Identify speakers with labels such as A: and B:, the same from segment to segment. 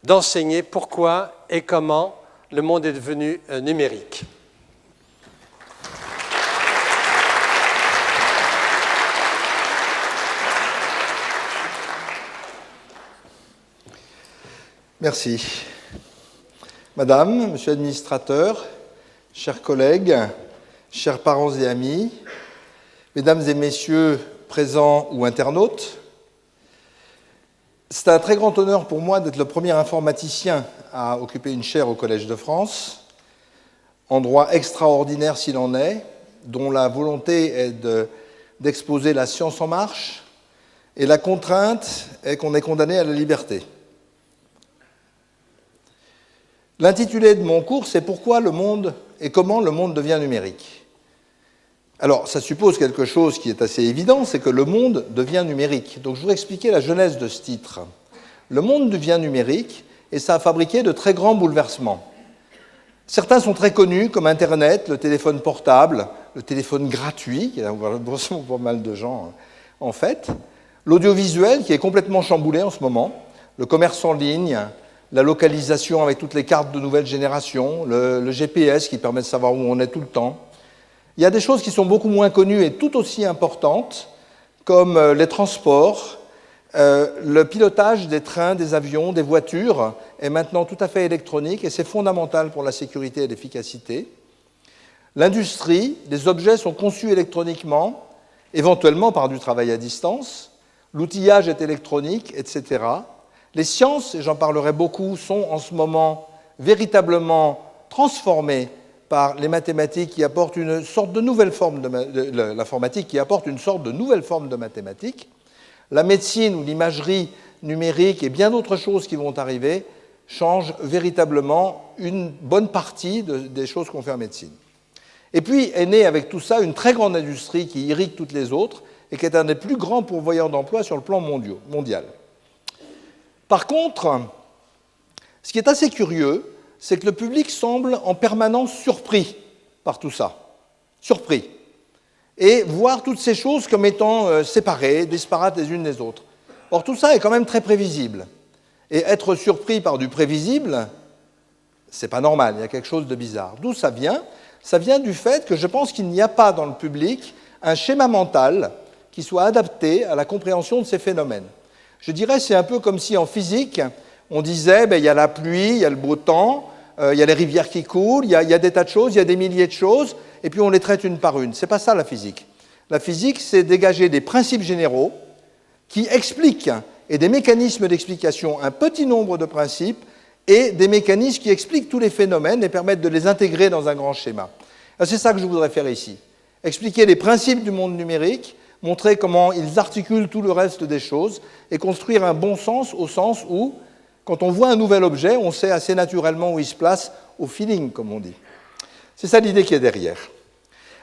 A: d'enseigner pourquoi et comment le monde est devenu numérique.
B: Merci. Madame, Monsieur l'administrateur, chers collègues, chers parents et amis, Mesdames et Messieurs présents ou internautes, c'est un très grand honneur pour moi d'être le premier informaticien à occuper une chaire au Collège de France, endroit extraordinaire s'il en est, dont la volonté est d'exposer la science en marche, et la contrainte est qu'on est condamné à la liberté. L'intitulé de mon cours, c'est « Pourquoi le monde et comment le monde devient numérique ?» Alors, ça suppose quelque chose qui est assez évident, c'est que le monde devient numérique. Donc, je voudrais expliquer la genèse de ce titre. Le monde devient numérique et ça a fabriqué de très grands bouleversements. Certains sont très connus, comme Internet, le téléphone portable, le téléphone gratuit, qui a pour pas mal de gens, en fait, l'audiovisuel, qui est complètement chamboulé en ce moment, le commerce en ligne, la localisation avec toutes les cartes de nouvelle génération, le GPS qui permet de savoir où on est tout le temps. Il y a des choses qui sont beaucoup moins connues et tout aussi importantes, comme les transports, le pilotage des trains, des avions, des voitures est maintenant tout à fait électronique et c'est fondamental pour la sécurité et l'efficacité. L'industrie, les objets sont conçus électroniquement, éventuellement par du travail à distance, l'outillage est électronique, etc. Les sciences, et j'en parlerai beaucoup, sont en ce moment véritablement transformées par les mathématiques qui apportent une sorte de nouvelle forme de l'informatique qui apporte une sorte de nouvelle forme de mathématiques. La médecine ou l'imagerie numérique et bien d'autres choses qui vont arriver changent véritablement une bonne partie des choses qu'on fait en médecine. Et puis est née avec tout ça une très grande industrie qui irrigue toutes les autres et qui est un des plus grands pourvoyeurs d'emplois sur le plan mondial. Par contre, ce qui est assez curieux, c'est que le public semble en permanence surpris par tout ça. Surpris. Et voir toutes ces choses comme étant séparées, disparates les unes des autres. Or, tout ça est quand même très prévisible. Et être surpris par du prévisible, c'est pas normal, il y a quelque chose de bizarre. D'où ça vient ? Ça vient du fait que je pense qu'il n'y a pas dans le public un schéma mental qui soit adapté à la compréhension de ces phénomènes. Je dirais c'est un peu comme si en physique, on disait il y a la pluie, il y a le beau temps, il y a les rivières qui coulent, il y a des tas de choses, il y a des milliers de choses, et puis on les traite une par une. Ce n'est pas ça la physique. La physique, c'est dégager des principes généraux qui expliquent, et des mécanismes d'explication, un petit nombre de principes, et des mécanismes qui expliquent tous les phénomènes et permettent de les intégrer dans un grand schéma. C'est ça que je voudrais faire ici. Expliquer les principes du monde numérique, montrer comment ils articulent tout le reste des choses et construire un bon sens au sens où, quand on voit un nouvel objet, on sait assez naturellement où il se place au feeling, comme on dit. C'est ça l'idée qui est derrière.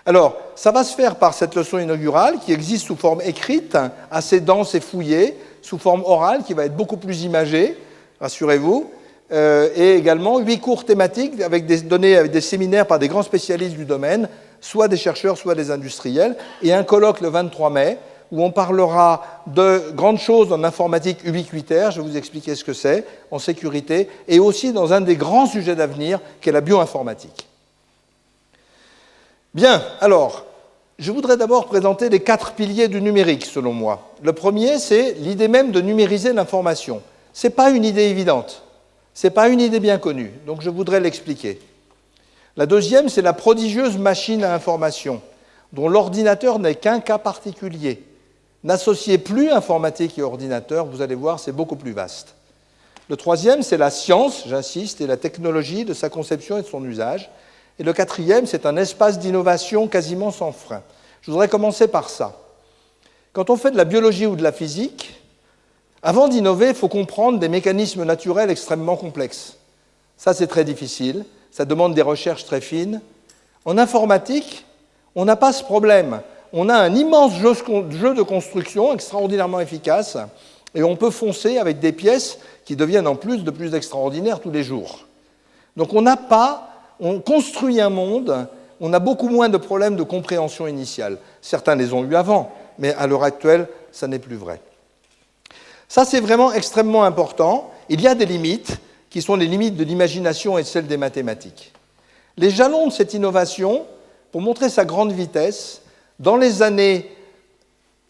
B: Alors, ça va se faire par cette leçon inaugurale qui existe sous forme écrite, assez dense et fouillée, sous forme orale qui va être beaucoup plus imagée, rassurez-vous, et également 8 cours thématiques donnés avec des séminaires par des grands spécialistes du domaine, soit des chercheurs, soit des industriels, et un colloque le 23 mai, où on parlera de grandes choses en informatique ubiquitaire, je vais vous expliquer ce que c'est, en sécurité, et aussi dans un des grands sujets d'avenir, qui est la bioinformatique. Bien, alors, je voudrais d'abord présenter les 4 piliers du numérique, selon moi. Le premier, c'est l'idée même de numériser l'information. Ce n'est pas une idée évidente, ce n'est pas une idée bien connue, donc je voudrais l'expliquer. La deuxième, c'est la prodigieuse machine à information, dont l'ordinateur n'est qu'un cas particulier. N'associez plus informatique et ordinateur, vous allez voir, c'est beaucoup plus vaste. Le troisième, c'est la science, j'insiste, et la technologie de sa conception et de son usage. Et le quatrième, c'est un espace d'innovation quasiment sans frein. Je voudrais commencer par ça. Quand on fait de la biologie ou de la physique, avant d'innover, il faut comprendre des mécanismes naturels extrêmement complexes. Ça, c'est très difficile. Ça demande des recherches très fines. En informatique, on n'a pas ce problème. On a un immense jeu de construction extraordinairement efficace et on peut foncer avec des pièces qui deviennent en plus de plus extraordinaires tous les jours. Donc on construit un monde, on a beaucoup moins de problèmes de compréhension initiale. Certains les ont eu avant, mais à l'heure actuelle, ça n'est plus vrai. Ça, c'est vraiment extrêmement important. il y a des limites qui sont les limites de l'imagination et celles des mathématiques. Les jalons de cette innovation, pour montrer sa grande vitesse, dans les années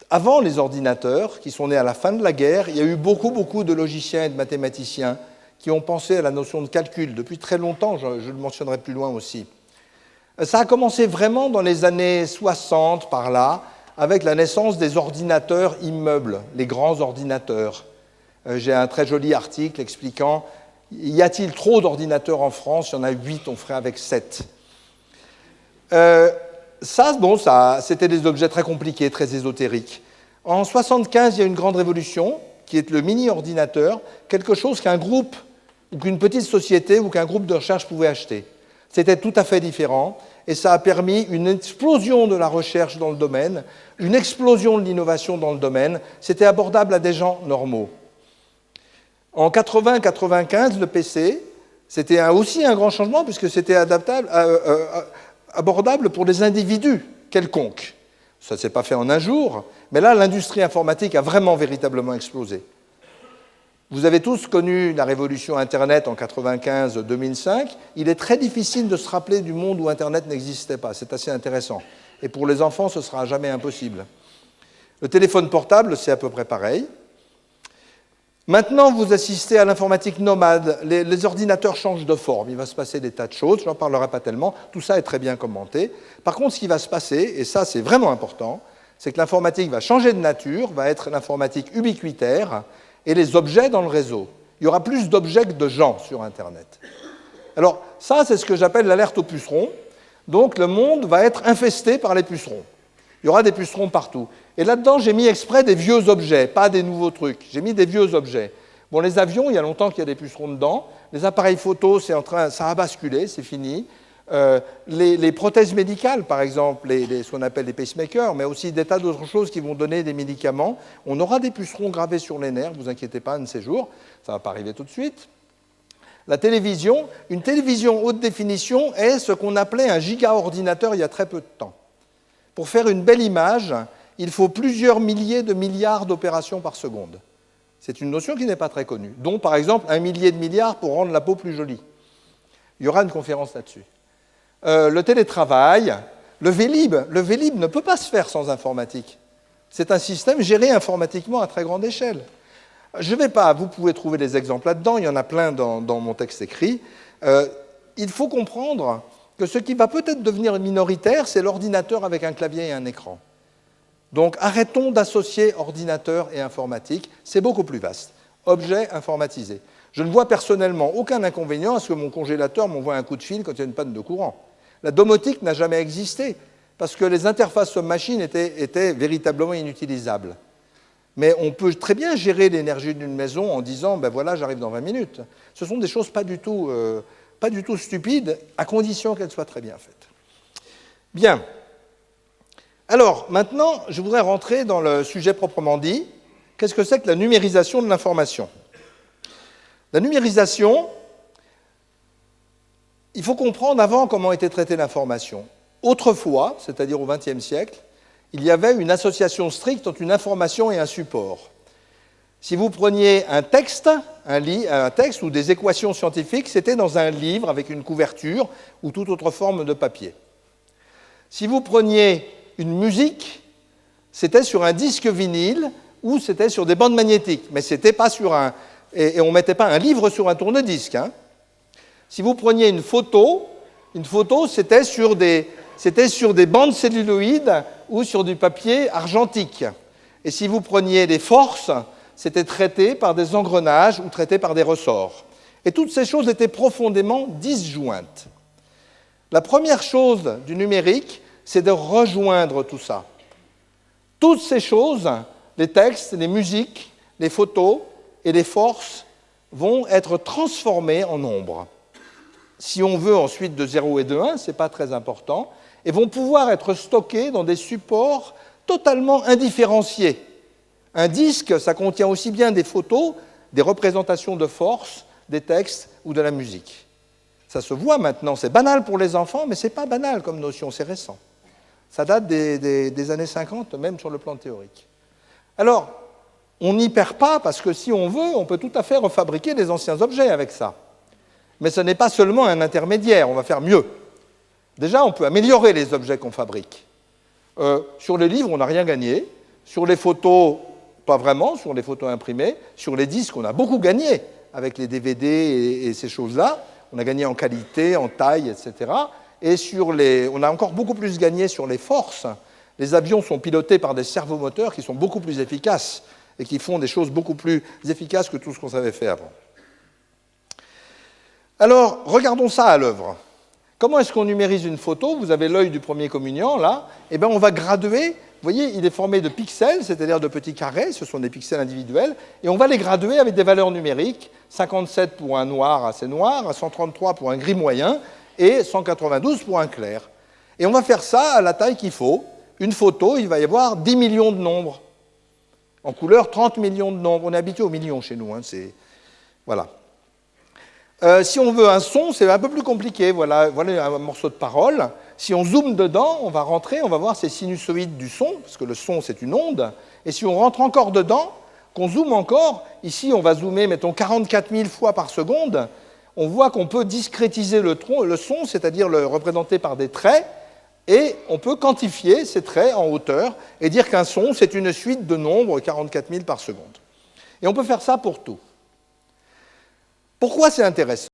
B: avant les ordinateurs, qui sont nés à la fin de la guerre, il y a eu beaucoup de logiciens et de mathématiciens qui ont pensé à la notion de calcul depuis très longtemps, je le mentionnerai plus loin aussi. Ça a commencé vraiment dans les années 60, par là, avec la naissance des ordinateurs immeubles, les grands ordinateurs. J'ai un très joli article expliquant y a-t-il trop d'ordinateurs en France? Il y en a 8, on ferait avec 7. Ça, c'était des objets très compliqués, très ésotériques. En 1975, il y a une grande révolution, qui est le mini-ordinateur, quelque chose qu'un groupe, ou qu'une petite société, ou qu'un groupe de recherche pouvait acheter. C'était tout à fait différent, et ça a permis une explosion de la recherche dans le domaine, une explosion de l'innovation dans le domaine. C'était abordable à des gens normaux. En 80-95, le PC, c'était aussi un grand changement, puisque c'était abordable pour des individus quelconques. Ça ne s'est pas fait en un jour, mais là, l'industrie informatique a vraiment, véritablement explosé. Vous avez tous connu la révolution Internet en 95-2005. Il est très difficile de se rappeler du monde où Internet n'existait pas. C'est assez intéressant. Et pour les enfants, ce sera jamais impossible. Le téléphone portable, c'est à peu près pareil. Maintenant, vous assistez à l'informatique nomade. Les ordinateurs changent de forme. Il va se passer des tas de choses. Je n'en parlerai pas tellement. Tout ça est très bien commenté. Par contre, ce qui va se passer, et ça c'est vraiment important, c'est que l'informatique va changer de nature, va être l'informatique ubiquitaire, et les objets dans le réseau. Il y aura plus d'objets que de gens sur Internet. Alors, ça, c'est ce que j'appelle l'alerte aux pucerons. Donc, le monde va être infesté par les pucerons. Il y aura des pucerons partout. Et là-dedans, j'ai mis exprès des vieux objets, pas des nouveaux trucs. J'ai mis des vieux objets. Bon, les avions, il y a longtemps qu'il y a des pucerons dedans. Les appareils photo, ça a basculé, c'est fini. Les prothèses médicales, par exemple, ce qu'on appelle les pacemakers, mais aussi des tas d'autres choses qui vont donner des médicaments. On aura des pucerons gravés sur les nerfs, ne vous inquiétez pas, un de ces jours. Ça ne va pas arriver tout de suite. La télévision, une télévision haute définition est ce qu'on appelait un giga-ordinateur il y a très peu de temps. Pour faire une belle image, il faut plusieurs milliers de milliards d'opérations par seconde. C'est une notion qui n'est pas très connue, dont par exemple 1 millier de milliards pour rendre la peau plus jolie. Il y aura une conférence là-dessus. Le télétravail, le Vélib ne peut pas se faire sans informatique. C'est un système géré informatiquement à très grande échelle. Je ne vais pas, vous pouvez trouver des exemples là-dedans, il y en a plein dans mon texte écrit. Il faut comprendre que ce qui va peut-être devenir minoritaire, c'est l'ordinateur avec un clavier et un écran. Donc arrêtons d'associer ordinateur et informatique, c'est beaucoup plus vaste. Objet informatisé. Je ne vois personnellement aucun inconvénient à ce que mon congélateur m'envoie un coup de fil quand il y a une panne de courant. La domotique n'a jamais existé, parce que les interfaces homme-machine étaient véritablement inutilisables. Mais on peut très bien gérer l'énergie d'une maison en disant, ben voilà, j'arrive dans 20 minutes. Ce sont des choses pas du tout stupides, à condition qu'elles soient très bien faites. Bien. Alors, maintenant, je voudrais rentrer dans le sujet proprement dit. Qu'est-ce que c'est que la numérisation de l'information? La numérisation, il faut comprendre avant comment était traitée l'information. Autrefois, c'est-à-dire au XXe siècle, il y avait une association stricte entre une information et un support. Si vous preniez un texte ou des équations scientifiques, c'était dans un livre avec une couverture ou toute autre forme de papier. Si vous preniez une musique, c'était sur un disque vinyle ou c'était sur des bandes magnétiques, mais c'était pas sur un... Et on ne mettait pas un livre sur un tourne-disque. Hein. Si vous preniez une photo, c'était sur des bandes celluloïdes ou sur du papier argentique. Et si vous preniez des forces, c'était traité par des engrenages ou traité par des ressorts. Et toutes ces choses étaient profondément disjointes. La première chose du numérique, c'est de rejoindre tout ça. Toutes ces choses, les textes, les musiques, les photos et les forces, vont être transformées en nombres. Si on veut ensuite de 0 et de 1, ce n'est pas très important, et vont pouvoir être stockées dans des supports totalement indifférenciés. Un disque, ça contient aussi bien des photos, des représentations de forces, des textes ou de la musique. Ça se voit maintenant, c'est banal pour les enfants, mais ce n'est pas banal comme notion, c'est récent. Ça date des années 50, même sur le plan théorique. Alors, on n'y perd pas parce que si on veut, on peut tout à fait refabriquer des anciens objets avec ça. Mais ce n'est pas seulement un intermédiaire, on va faire mieux. Déjà, on peut améliorer les objets qu'on fabrique. Sur les livres, on n'a rien gagné. Sur les photos, pas vraiment, sur les photos imprimées. Sur les disques, on a beaucoup gagné avec les DVD et ces choses-là. On a gagné en qualité, en taille, etc. Et on a encore beaucoup plus gagné sur les forces. Les avions sont pilotés par des servomoteurs qui sont beaucoup plus efficaces et qui font des choses beaucoup plus efficaces que tout ce qu'on savait faire avant. Alors, regardons ça à l'œuvre. Comment est-ce qu'on numérise une photo? Vous avez l'œil du premier communiant, là. Eh bien, on va graduer. Vous voyez, il est formé de pixels, c'est-à-dire de petits carrés. Ce sont des pixels individuels. Et on va les graduer avec des valeurs numériques. 57 pour un noir assez noir, 133 pour un gris moyen et 192 pour un clair. Et on va faire ça à la taille qu'il faut. Une photo, il va y avoir 10 millions de nombres. En couleur, 30 millions de nombres. On est habitué aux millions chez nous. Hein, voilà. Si on veut un son, c'est un peu plus compliqué. Voilà un morceau de parole. Si on zoome dedans, on va rentrer, on va voir ces sinusoïdes du son, parce que le son, c'est une onde. Et si on rentre encore dedans, qu'on zoome encore, ici, on va zoomer, mettons, 44 000 fois par seconde, on voit qu'on peut discrétiser le son, c'est-à-dire le représenter par des traits, et on peut quantifier ces traits en hauteur et dire qu'un son, c'est une suite de nombres 44 000 par seconde. Et on peut faire ça pour tout. Pourquoi c'est intéressant ?